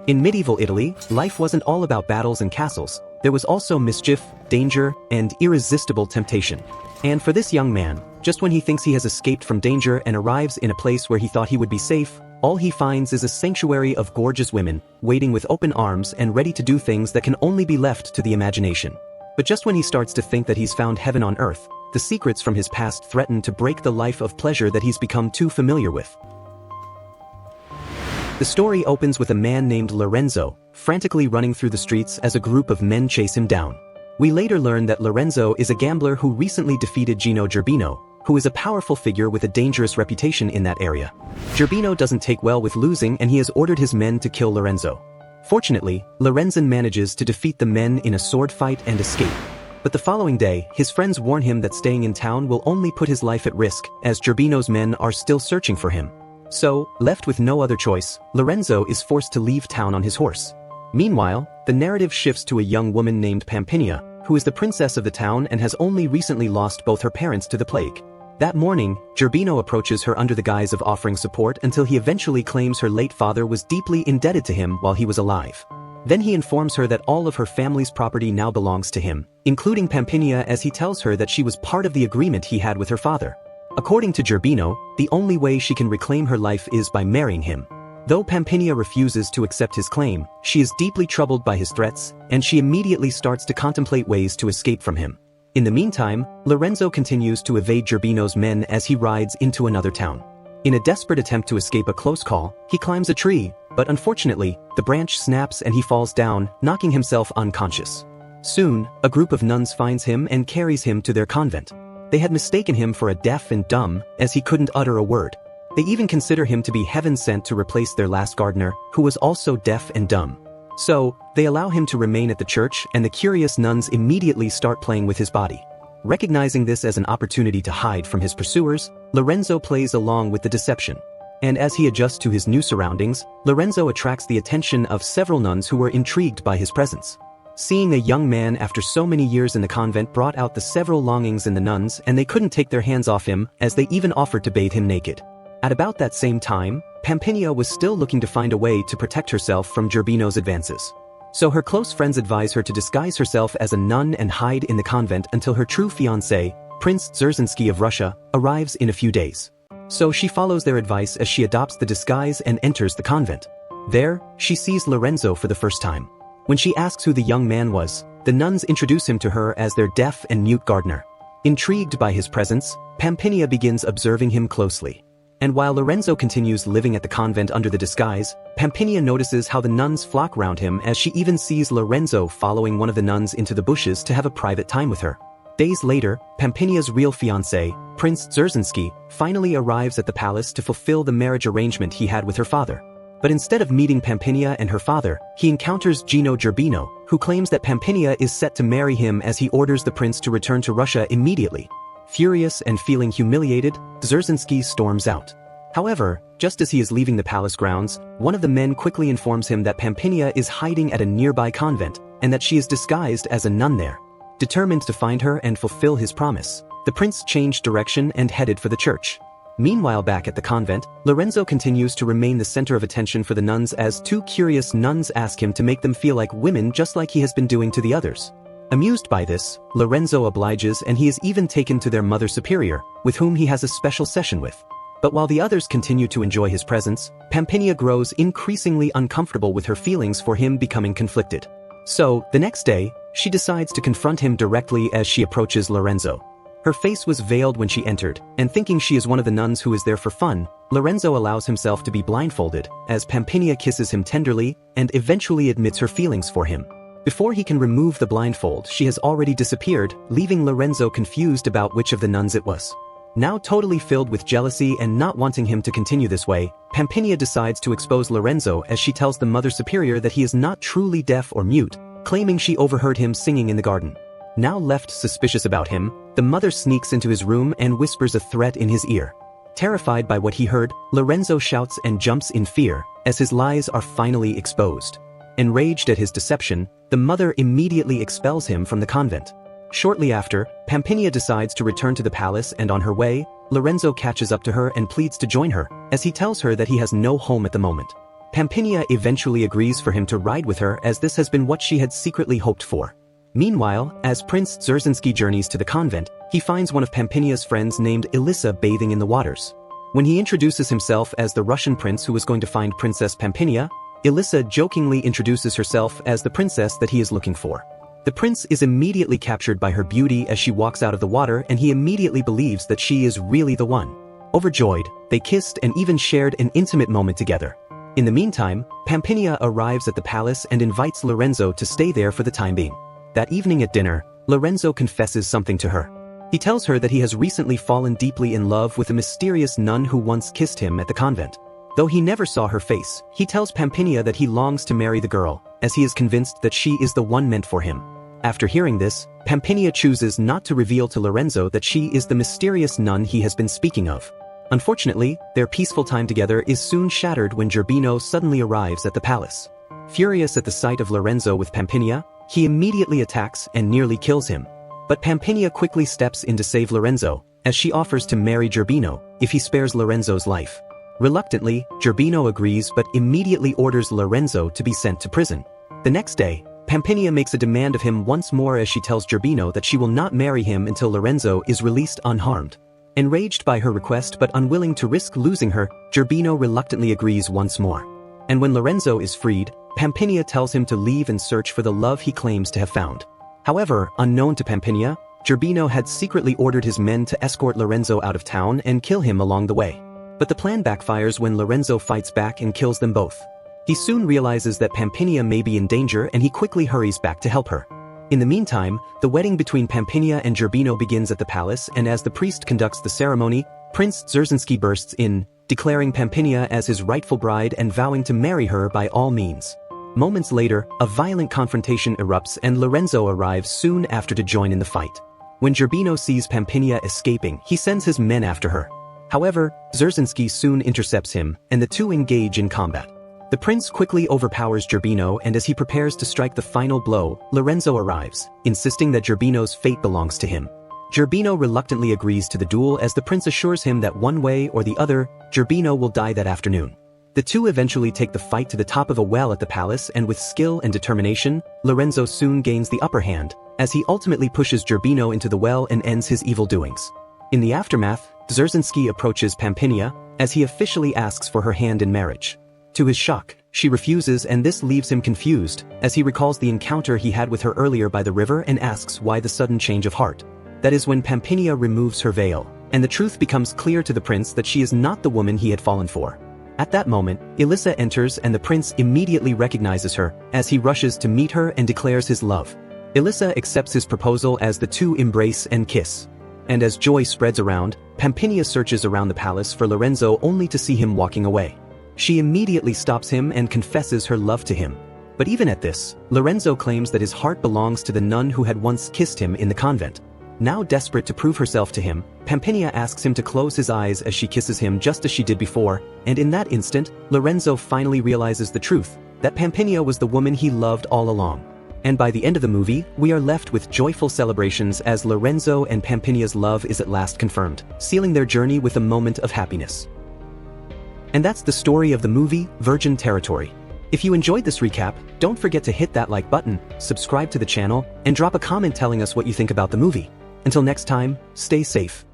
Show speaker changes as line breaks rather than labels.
In medieval Italy, life wasn't all about battles and castles. There was also mischief, danger, and irresistible temptation. And for this young man, just when he thinks he has escaped from danger and arrives in a place where he thought he would be safe, all he finds is a sanctuary of gorgeous women, waiting with open arms and ready to do things that can only be left to the imagination. But just when he starts to think that he's found heaven on earth, the secrets from his past threaten to break the life of pleasure that he's become too familiar with. The story opens with a man named Lorenzo, frantically running through the streets as a group of men chase him down. We later learn that Lorenzo is a gambler who recently defeated Gino Gerbino, who is a powerful figure with a dangerous reputation in that area. Gerbino doesn't take well with losing and he has ordered his men to kill Lorenzo. Fortunately, Lorenzo manages to defeat the men in a sword fight and escape. But the following day, his friends warn him that staying in town will only put his life at risk, as Gerbino's men are still searching for him. So, left with no other choice, Lorenzo is forced to leave town on his horse. Meanwhile, the narrative shifts to a young woman named Pampinea, who is the princess of the town and has only recently lost both her parents to the plague. That morning, Gerbino approaches her under the guise of offering support until he eventually claims her late father was deeply indebted to him while he was alive. Then he informs her that all of her family's property now belongs to him, including Pampinea, as he tells her that she was part of the agreement he had with her father. According to Gerbino, the only way she can reclaim her life is by marrying him. Though Pampinea refuses to accept his claim, she is deeply troubled by his threats, and she immediately starts to contemplate ways to escape from him. In the meantime, Lorenzo continues to evade Gerbino's men as he rides into another town. In a desperate attempt to escape a close call, he climbs a tree, but unfortunately, the branch snaps and he falls down, knocking himself unconscious. Soon, a group of nuns finds him and carries him to their convent. They had mistaken him for a deaf and dumb, as he couldn't utter a word. They even consider him to be heaven sent to replace their last gardener, who was also deaf and dumb. So, they allow him to remain at the church, and the curious nuns immediately start playing with his body. Recognizing this as an opportunity to hide from his pursuers, Lorenzo plays along with the deception. And as he adjusts to his new surroundings, Lorenzo attracts the attention of several nuns who were intrigued by his presence. Seeing a young man after so many years in the convent brought out the several longings in the nuns, and they couldn't take their hands off him, as they even offered to bathe him naked. At about that same time, Pampinea was still looking to find a way to protect herself from Gerbino's advances. So her close friends advise her to disguise herself as a nun and hide in the convent until her true fiancé, Prince Dzerzhinsky of Russia, arrives in a few days. So she follows their advice as she adopts the disguise and enters the convent. There, she sees Lorenzo for the first time. When she asks who the young man was, the nuns introduce him to her as their deaf and mute gardener. Intrigued by his presence, Pampinea begins observing him closely. And while Lorenzo continues living at the convent under the disguise, Pampinea notices how the nuns flock round him, as she even sees Lorenzo following one of the nuns into the bushes to have a private time with her. Days later, Pampinea's real fiancé, Prince Dzerzhinsky, finally arrives at the palace to fulfill the marriage arrangement he had with her father. But instead of meeting Pampinea and her father, he encounters Gino Gerbino, who claims that Pampinea is set to marry him, as he orders the prince to return to Russia immediately. Furious and feeling humiliated, Dzerzhinsky storms out. However, just as he is leaving the palace grounds, one of the men quickly informs him that Pampinea is hiding at a nearby convent, and that she is disguised as a nun there. Determined to find her and fulfill his promise, the prince changed direction and headed for the church. Meanwhile, back at the convent, Lorenzo continues to remain the center of attention for the nuns, as two curious nuns ask him to make them feel like women, just like he has been doing to the others. Amused by this, Lorenzo obliges, and he is even taken to their mother superior, with whom he has a special session with. But while the others continue to enjoy his presence, Pampinea grows increasingly uncomfortable with her feelings for him, becoming conflicted. So, the next day, she decides to confront him directly as she approaches Lorenzo. Her face was veiled when she entered, and thinking she is one of the nuns who is there for fun, Lorenzo allows himself to be blindfolded, as Pampinea kisses him tenderly, and eventually admits her feelings for him. Before he can remove the blindfold, she has already disappeared, leaving Lorenzo confused about which of the nuns it was. Now totally filled with jealousy and not wanting him to continue this way, Pampinea decides to expose Lorenzo, as she tells the Mother Superior that he is not truly deaf or mute, claiming she overheard him singing in the garden. Now left suspicious about him, the mother sneaks into his room and whispers a threat in his ear. Terrified by what he heard, Lorenzo shouts and jumps in fear, as his lies are finally exposed. Enraged at his deception, the mother immediately expels him from the convent. Shortly after, Pampinea decides to return to the palace, and on her way, Lorenzo catches up to her and pleads to join her, as he tells her that he has no home at the moment. Pampinea eventually agrees for him to ride with her, as this has been what she had secretly hoped for. Meanwhile, as Prince Dzerzhinsky journeys to the convent, he finds one of Pampinea's friends named Elisa bathing in the waters. When he introduces himself as the Russian prince who was going to find Princess Pampinea, Elisa jokingly introduces herself as the princess that he is looking for. The prince is immediately captured by her beauty as she walks out of the water, and he immediately believes that she is really the one. Overjoyed, they kissed and even shared an intimate moment together. In the meantime, Pampinea arrives at the palace and invites Lorenzo to stay there for the time being. That evening at dinner, Lorenzo confesses something to her. He tells her that he has recently fallen deeply in love with a mysterious nun who once kissed him at the convent. Though he never saw her face, he tells Pampinea that he longs to marry the girl, as he is convinced that she is the one meant for him. After hearing this, Pampinea chooses not to reveal to Lorenzo that she is the mysterious nun he has been speaking of. Unfortunately, their peaceful time together is soon shattered when Gerbino suddenly arrives at the palace. Furious at the sight of Lorenzo with Pampinea, he immediately attacks and nearly kills him. But Pampinea quickly steps in to save Lorenzo, as she offers to marry Gerbino if he spares Lorenzo's life. Reluctantly, Gerbino agrees but immediately orders Lorenzo to be sent to prison. The next day, Pampinea makes a demand of him once more as she tells Gerbino that she will not marry him until Lorenzo is released unharmed. Enraged by her request but unwilling to risk losing her, Gerbino reluctantly agrees once more. And when Lorenzo is freed, Pampinea tells him to leave and search for the love he claims to have found. However, unknown to Pampinea, Gerbino had secretly ordered his men to escort Lorenzo out of town and kill him along the way. But the plan backfires when Lorenzo fights back and kills them both. He soon realizes that Pampinea may be in danger, and he quickly hurries back to help her. In the meantime, the wedding between Pampinea and Gerbino begins at the palace, and as the priest conducts the ceremony, Prince Dzerzhinsky bursts in, declaring Pampinea as his rightful bride and vowing to marry her by all means. Moments later, a violent confrontation erupts and Lorenzo arrives soon after to join in the fight. When Gerbino sees Pampinea escaping, he sends his men after her. However, Dzerzhinsky soon intercepts him, and the two engage in combat. The prince quickly overpowers Gerbino, and as he prepares to strike the final blow, Lorenzo arrives, insisting that Gerbino's fate belongs to him. Gerbino reluctantly agrees to the duel as the prince assures him that one way or the other, Gerbino will die that afternoon. The two eventually take the fight to the top of a well at the palace, and with skill and determination, Lorenzo soon gains the upper hand, as he ultimately pushes Gerbino into the well and ends his evil doings. In the aftermath, Dzerzhinsky approaches Pampinea, as he officially asks for her hand in marriage. To his shock, she refuses, and this leaves him confused, as he recalls the encounter he had with her earlier by the river and asks why the sudden change of heart. That is when Pampinea removes her veil, and the truth becomes clear to the prince that she is not the woman he had fallen for. At that moment, Elisa enters and the prince immediately recognizes her, as he rushes to meet her and declares his love. Elisa accepts his proposal as the two embrace and kiss. And as joy spreads around, Pampinea searches around the palace for Lorenzo only to see him walking away. She immediately stops him and confesses her love to him. But even at this, Lorenzo claims that his heart belongs to the nun who had once kissed him in the convent. Now desperate to prove herself to him, Pampinea asks him to close his eyes as she kisses him just as she did before, and in that instant, Lorenzo finally realizes the truth, that Pampinea was the woman he loved all along. And by the end of the movie, we are left with joyful celebrations as Lorenzo and Pampinea's love is at last confirmed, sealing their journey with a moment of happiness. And that's the story of the movie, Virgin Territory. If you enjoyed this recap, don't forget to hit that like button, subscribe to the channel, and drop a comment telling us what you think about the movie. Until next time, stay safe.